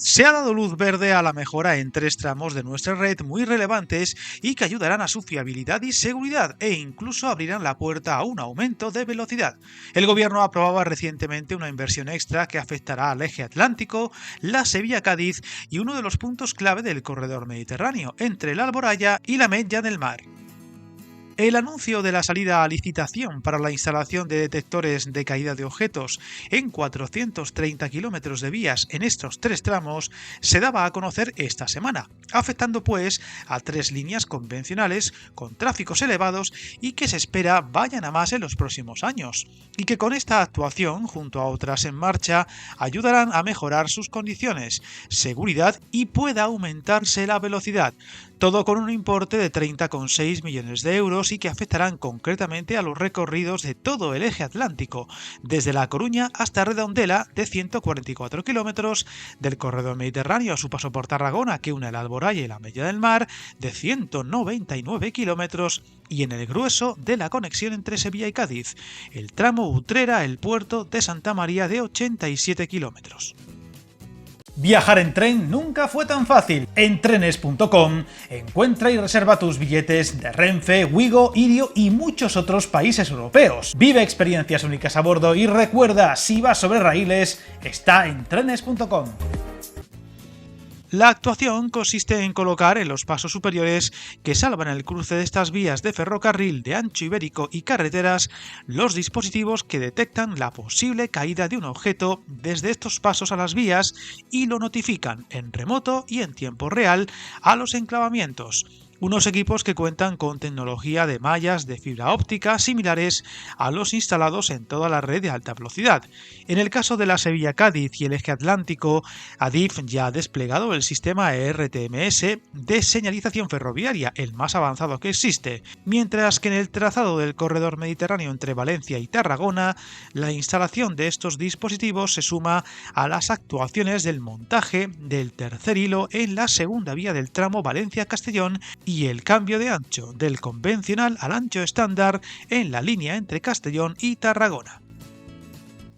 Se ha dado luz verde a la mejora en 3 tramos de nuestra red muy relevantes y que ayudarán a su fiabilidad y seguridad e incluso abrirán la puerta a un aumento de velocidad. El gobierno aprobaba recientemente una inversión extra que afectará al eje atlántico, la Sevilla-Cádiz y uno de los puntos clave del corredor mediterráneo, entre la Alboraya y la Metlla del Mar. El anuncio de la salida a licitación para la instalación de detectores de caída de objetos en 430 kilómetros de vías en estos 3 tramos se daba a conocer esta semana, afectando pues a 3 líneas convencionales con tráficos elevados y que se espera vayan a más en los próximos años, y que con esta actuación, junto a otras en marcha, ayudarán a mejorar sus condiciones, seguridad y pueda aumentarse la velocidad. Todo con un importe de 30,6 millones de euros y que afectarán concretamente a los recorridos de todo el eje atlántico, desde La Coruña hasta Redondela de 144 kilómetros, del corredor mediterráneo a su paso por Tarragona que une la Alboraya y la Metlla del Mar de 199 kilómetros y en el grueso de la conexión entre Sevilla y Cádiz, el tramo Utrera-El Puerto de Santa María de 87 kilómetros. Viajar en tren nunca fue tan fácil. En trenes.com encuentra y reserva tus billetes de Renfe, Wigo, Irio y muchos otros países europeos. Vive experiencias únicas a bordo y recuerda, si vas sobre raíles, está en trenes.com. La actuación consiste en colocar en los pasos superiores que salvan el cruce de estas vías de ferrocarril de ancho ibérico y carreteras los dispositivos que detectan la posible caída de un objeto desde estos pasos a las vías y lo notifican en remoto y en tiempo real a los enclavamientos. Unos equipos que cuentan con tecnología de mallas de fibra óptica similares a los instalados en toda la red de alta velocidad. En el caso de la Sevilla-Cádiz y el eje atlántico, Adif ya ha desplegado el sistema ERTMS de señalización ferroviaria, el más avanzado que existe, mientras que en el trazado del corredor mediterráneo entre Valencia y Tarragona, la instalación de estos dispositivos se suma a las actuaciones del montaje del tercer hilo en la segunda vía del tramo Valencia-Castellón y el cambio de ancho del convencional al ancho estándar en la línea entre Castellón y Tarragona.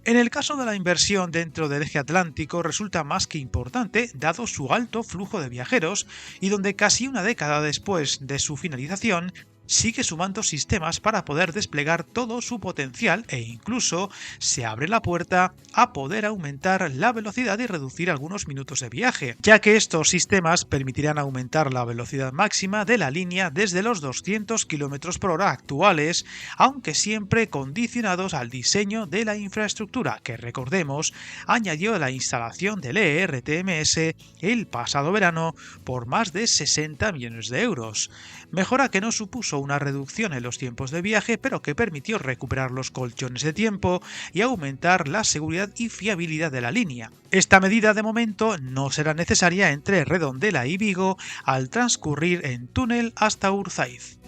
En el caso de la inversión dentro del eje atlántico resulta más que importante dado su alto flujo de viajeros y donde casi una década después de su finalización sigue sumando sistemas para poder desplegar todo su potencial e incluso se abre la puerta a poder aumentar la velocidad y reducir algunos minutos de viaje, ya que estos sistemas permitirán aumentar la velocidad máxima de la línea desde los 200 km por hora actuales, aunque siempre condicionados al diseño de la infraestructura que, recordemos, añadió la instalación del ERTMS el pasado verano por más de 60 millones de euros. Mejora que no supuso una reducción en los tiempos de viaje, pero que permitió recuperar los colchones de tiempo y aumentar la seguridad y fiabilidad de la línea. Esta medida de momento no será necesaria entre Redondela y Vigo al transcurrir en túnel hasta Urzaiz.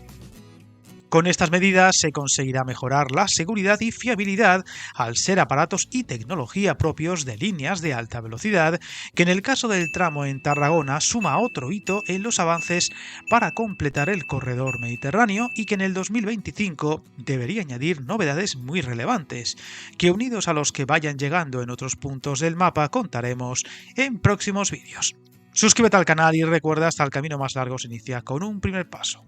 Con estas medidas se conseguirá mejorar la seguridad y fiabilidad al ser aparatos y tecnología propios de líneas de alta velocidad, que en el caso del tramo en Tarragona suma otro hito en los avances para completar el corredor mediterráneo y que en el 2025 debería añadir novedades muy relevantes, que unidos a los que vayan llegando en otros puntos del mapa contaremos en próximos vídeos. Suscríbete al canal y recuerda, hasta el camino más largo se inicia con un primer paso.